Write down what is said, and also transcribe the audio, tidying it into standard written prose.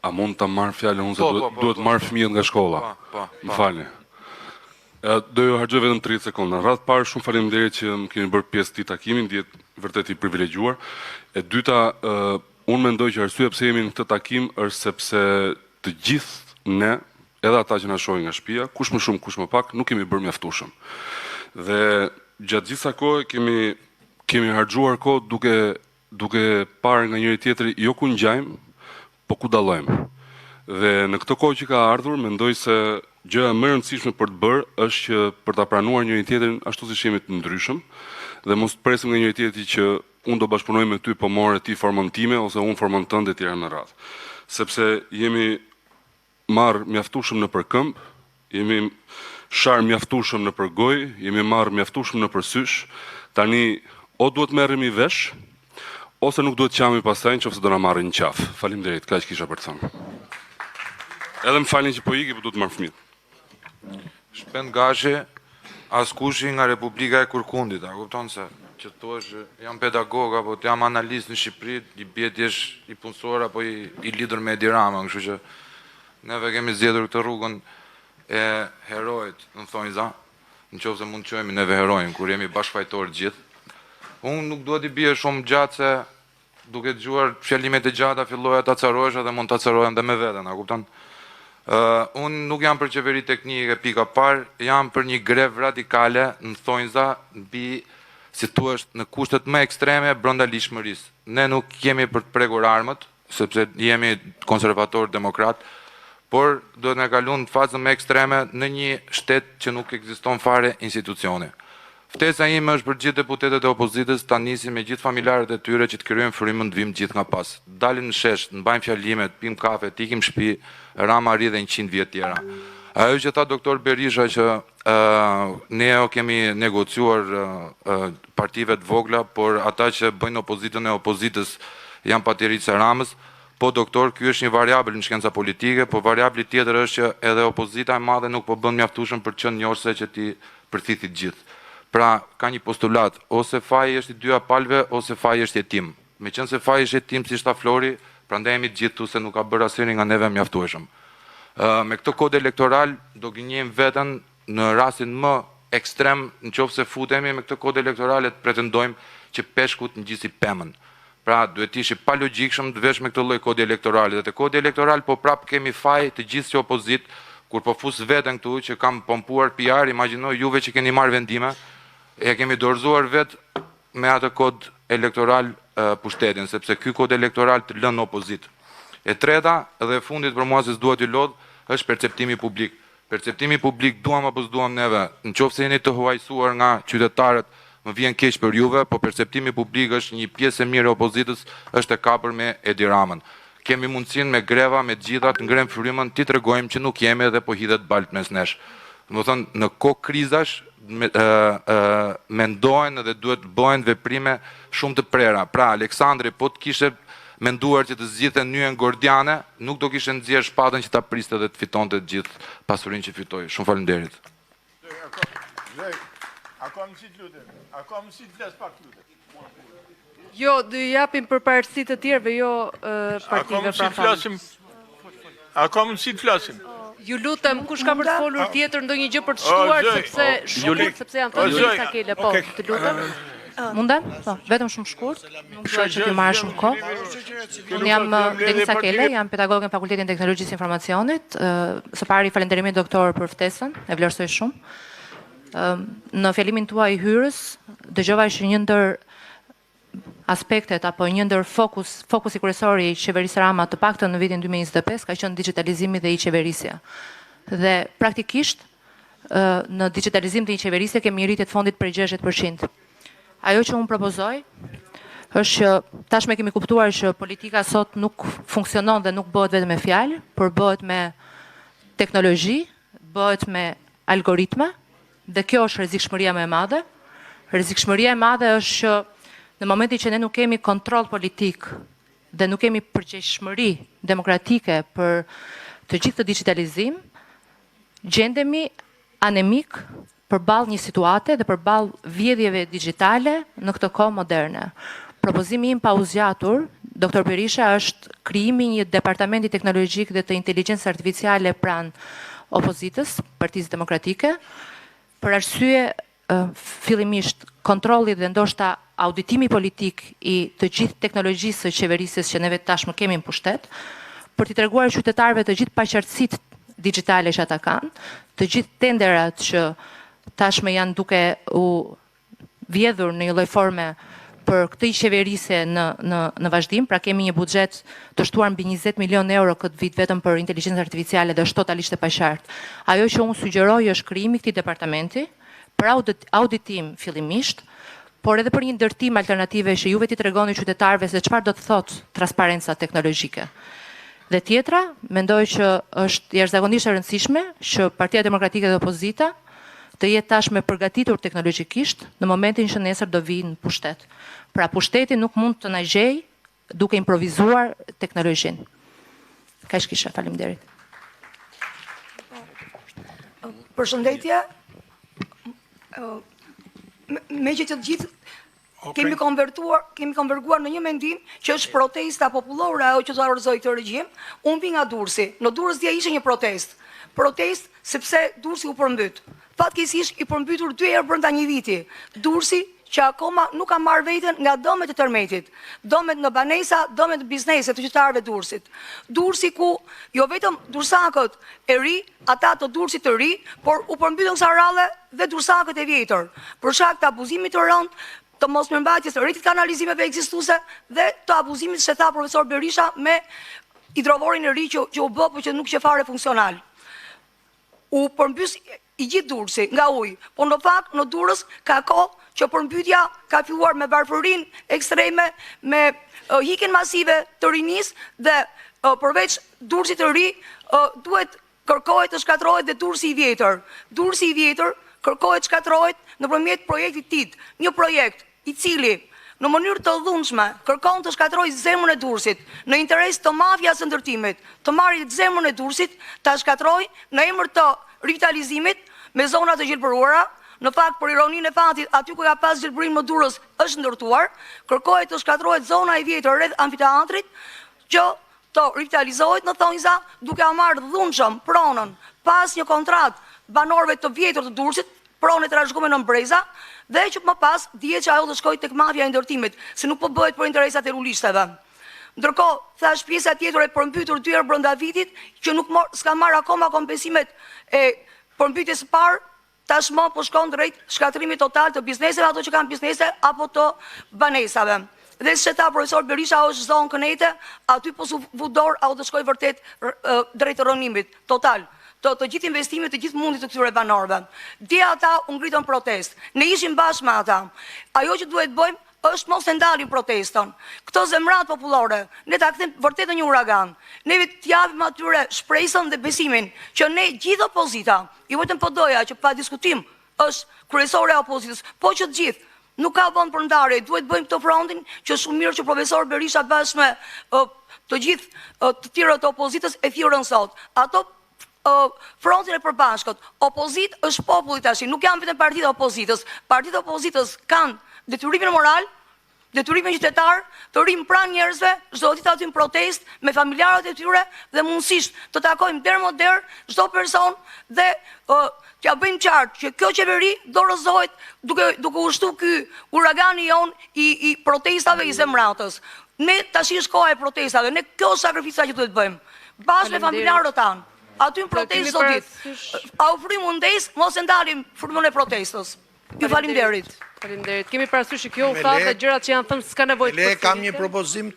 A mund të marrë fjallë unë se duhet marrë fëmijët nga shkolla? Më falni. Do ju hargjoj vetëm 30 sekonda. Radh parë shumë faleminderit që më keni bërë pjesë të takimin, ndjet vërtet i privilegjuar. E dyta, unë mendoj që arsyeja pse jemi në këtë takim është sepse të gjithë ne, edhe ata që na shohin nga shtëpia, kush më shumë, kush më pak, nuk kemi bërë mjaftueshëm. Dhe gjatë gjithë kësaj kohe kemi harxuar kohë duke parë nga njëri tjetri jo ku ngjajmë, po ku dallojmë. Dhe në këtë kohë që ka ardhur, mendoj se gjëja më e rëndësishme për të bërë është që për ta pranuar njëri tjetrin ashtu siç jemi të ndryshëm dhe mos të presim nga njëri tjetri që unë do bashkëpunoj me ty, po more ti formën time ose unë formën tënde etj. Në radhë. Sepse jemi marrë mjaftueshëm në përkëmb, jemi sharë mjaftueshëm në përgojë, jemi marrë mjaftueshëm në përsysh. Tani o duhet merremi vesh, ose nuk duhet qami pastaj nëse do na marrin qafë. Faleminderit, kaq kisha për të thënë. Edhe më falni që po iki, po duhet të marr fëmijët. Shpend Gashi, askushi nga Republika e Kurkundit, a kupton se që thuash jam pedagog apo jam analist në Shqipëri, i bie ti i punësor apo i lidhur me Edi Ramën, kështu që neve kemi zgjedhur këtë rrugën e herojit, në thonjza, nëse mund të quajmë neve herojin kur jemi bashkëfajtor gjithë. Unë nuk duhet i bie shumë gjatë se duke dëgjuar fjalimet e gjata filloja ta carohesh dhe mund ta carohem edhe me veten, a kupton? Unë nuk jam për qeveri teknike pika parë, jam për një grev radikale në thonjza mbi si thua në kushtet më ekstreme brenda lishmërisë. Ne nuk kemi për të prekur armët, sepse jemi konservator demokrat, por duhet na kalon në fazën më ekstreme në një shtet që nuk ekziston fare institucioni. Ftesa ime është për gjithë deputetët e opozitës ta nisim me gjithë familjarët e tyre që të krijojmë frymën të vim gjithë nga pas. Dalim në shesh, të mbajmë fjalimet, pim kafe, të ikim shtëpi, Rama rri dhe 100 vjet tjera. Ajo që tha doktor Berisha që ne kemi negociuar partive të vogla, por ata që bëjnë opozitën e opozitës janë patiritë e Ramës. Po doktor, ky është një variabël në shkenca politike, po variabli tjetër është që edhe opozita e madhe nuk po bën mjaftueshëm për të qenë njohëse që ti përthithit gjithë. Pra, ka një postulat, ose faji është i dyja palve, ose faji është jetim. Me qenë se faji është jetim si shta Flori, prandaj jemi të gjithë se nuk ka bërë asnjëri nga neve mjaftueshëm. Me këtë kod elektoral do gënjejmë veten në rastin më ekstrem, nëse futemi me këtë kod elektoral të pretendojmë që peshkut ngjisi pemën. Pra, duhet të ishi pa logjikshëm të vesh me këtë lloj kodi elektorali. Dhe te kodi elektoral po prap kemi faj të gjithë si opozit, kur po fus veten këtu që kam pompuar PR, imagjinoj juve që keni marrë vendime, e kemi dorëzuar vetë me atë kod elektoral pushtetin, sepse ky kod elektoral të lën opozit. E treta, dhe fundit për mua se s'duhet i lodh, është perceptimi publik. Perceptimi publik duam apo s'duam neve, nëse jeni të huajsuar nga qytetarët, më vjen keq për juve, po perceptimi publik është një pjesë e mirë e opozitës, është e kapur me Edi Ramën. Kemi mundësinë me greva, me gjitha të ngrem frymën, ti tregojmë që nuk jemi dhe po hidhet balt mes nesh. Do të thënë, në kohë krizash mendojnë dhe duhet bëhen veprime shumë të prera. Pra, Aleksandri, po të kishe menduar që të zgjidhte nyjen gordiane, nuk do kishe nxjerr shpatën që ta priste dhe të fitonte të gjithë pasurinë që fitoi. Shumë faleminderit. Jo, do i japim për parësi të tjerëve, jo partive pra famë. A ka mundësi të flasim? Ju lutem, kush ka për të folur tjetër ndonjë gjë për të shtuar, sepse janë të gjitha kele, po, të lutem. Mundem? Po, vetëm shumë shkurt, nuk duhet që t'ju marrë shumë kohë. Unë jam Denisa Kele, jam pedagogë në Fakultetin Teknologjisë Informacionit. Së pari falenderimi doktor për ftesën, e vlerësoj shumë. Në fjalimin tuaj hyrës, dëgjova që një ndër aspektet apo një ndër fokusi kryesor i qeverisë Rama të paktën në vitin 2025 ka qenë digitalizimi dhe i-qeverisja. Dhe praktikisht në digitalizim dhe i-qeverisje kemi një rritje të fondit për 60%. Ajo që unë propozoj është që tashme kemi kuptuar që politika sot nuk funksionon dhe nuk bëhet vetëm me fjalë, por bëhet me teknologji, bëhet me algoritme, dhe kjo është rrezikshmëria më e madhe. Rrezikshmëria e madhe është që në momentin që ne nuk kemi kontroll politik dhe nuk kemi përgjegjësish demokratike për të gjithë të digitalizim, gjendemi anemik përballë një situate dhe përballë vjedhjeve digjitale në këtë kohë moderne. Propozimi im pa u zgjatur Dr. Berisha është krijimi një departamenti teknologjik dhe të inteligjencës artificiale pranë opozitës, Partisë Demokratike, për arsye fillimisht kontrolli dhe ndoshta auditimi politik i të gjithë teknologjisë së qeverisjes që neve tashmë kemi në pushtet, për t'i treguar qytetarëve të gjithë paqartësitë digjitale që ata kanë, të gjithë tenderat që tashmë janë duke u vjedhur në një lloj forme për këtë qeverisje në vazhdim, pra kemi një buxhet të shtuar mbi 20 milion euro këtë vit vetëm për inteligjencën artificiale dhe është totalisht e paqartë. Ajo që unë sugjeroj është krijimi i këtij departamenti për auditim fillimisht, por edhe për një ndërtim alternative që juve t'i tregoni qytetarëve se çfarë do të thotë transparenca teknologjike. Dhe tjetra, mendoj që është jashtëzakonisht e rëndësishme që Partia Demokratike dhe Opozita të jetë tashmë përgatitur teknologjikisht në momentin që nesër do vinë në pushtet. Pra pushteti nuk mund të na gjejë duke improvizuar teknologjinë. Kaq kisha, faleminderit. Përshëndetje. Me që të gjithë kemi konverguar në një mendim që është protesta popullore ajo që do arrëzoj këtë regjim. Unë vi nga Durrësi. Në Durrës dje ishte një protest sepse Durrësi u përmbyt. Fatkeqësisht i përmbytur 2 herë brenda një viti. Durrësi që akoma nuk ka marrë veten nga domet e tërmetit, domet në banesa, domet në biznese të qytetarëve Durrësit. Durrësi ku jo vetëm durrsakët e ri, ata të Durrësit të ri, por u përmbytën kësaj radhe dhe durrsakët e vjetër, për shkak të abuzimit të rënd, të mosmirëmbajtjes së rritit kanalizimeve ekzistuese dhe të abuzimit që tha profesor Berisha me hidrovorin e ri që u bë, por që nuk është fare funksional. U përmbys i gjithë Durrësi nga ujë, por në fakt në Durrës ka kohë që përmbytja ka filluar me varfërinë ekstreme, me hikjen masive të rinisë dhe përveç Durrësit të ri duhet kërkohet të shkatërrohet dhe Durrësi i vjetër. Durrësi i vjetër kërkohet të shkatërrohet nëpërmjet projektit TIT, një projekt i cili në mënyrë të dhunshme kërkon të shkatërrojë zemrën e Durrësit në interes të mafjas së ndërtimit, të marrë zemrën e Durrësit, ta shkatërrojë në emër të rivitalizimit me zona të gjelbëruara. Në fakt, për ironinë e fatit, aty ku ka pas gjelbërim më Durrës është ndërtuar, kërkohet të shkatërrohet zona e vjetër rreth amfiteatrit që të rivitalizohet në thonjza duke marrë dhunshëm pronën pas një kontratë banorëve të vjetër të Durrësit, pronë të trashëguar në Breza, dhe që më pas dihet që ajo do shkojë tek mafja e ndërtimit, se nuk po bëhet për interesat e rulistëve. Ndërkohë, thash pjesa tjetër e përmbytur 2 herë brenda vitit, që nuk s'ka marrë akoma kompensimet e përmbytjes së parë, tashmë po shkon drejt shkatërimit total të bizneseve, ato që kanë biznese apo të banesave. Dhe si tha profesor Berisha, është zonë kënete, aty po su vudor, apo do shkojë vërtet drejt rënimit total. Të gjithë investimit, të gjithë mundit të këtyre banorëve. Dje ata u ngritën protest. Ne ishim bashkë me ata. Ajo që duhet bëjmë është mos e ndalim protestën. Këto zemrat popullore, ne ta kthejmë vërtet në një uragan. Ne t'japim atyre shpresën dhe besimin që ne gjithë opozita, jo vetëm PD-ja që pa diskutim është kryesore e opozitës, po që të gjithë nuk ka vend për ndarje, duhet bëjmë këtë frontin që shumë mirë që profesor Berisha bashkë me të gjithë të tjerët të opozitës e thirrën sot. Ato frontin e përbashkët. Opozit është populli tash, nuk janë vetëm partitë e opozitës. Partitë e opozitës kanë detyrimin moral, detyrimin qytetar, të rinë pranë njerëzve, çdo ditë aty në protest me familjarët e tyre dhe mundësisht të takojmë derë më derë çdo person dhe t'ja bëjmë qartë që kjo qeveri dorëzohet duke ushtu ky uragani jon i protestave i zemratës. Ne tash është koha e protestave, ne kjo është sakrifica që duhet bëjmë. Bashkë me familjarët tanë. Aty në protestë çdo ditë. A u fry mundes, mos e ndalim frymën e protestës. Ju faleminderit. Faleminderit. Kemi parasysh që kjo u tha dhe gjërat që janë thënë s'ka nevojë të Le kam një propozim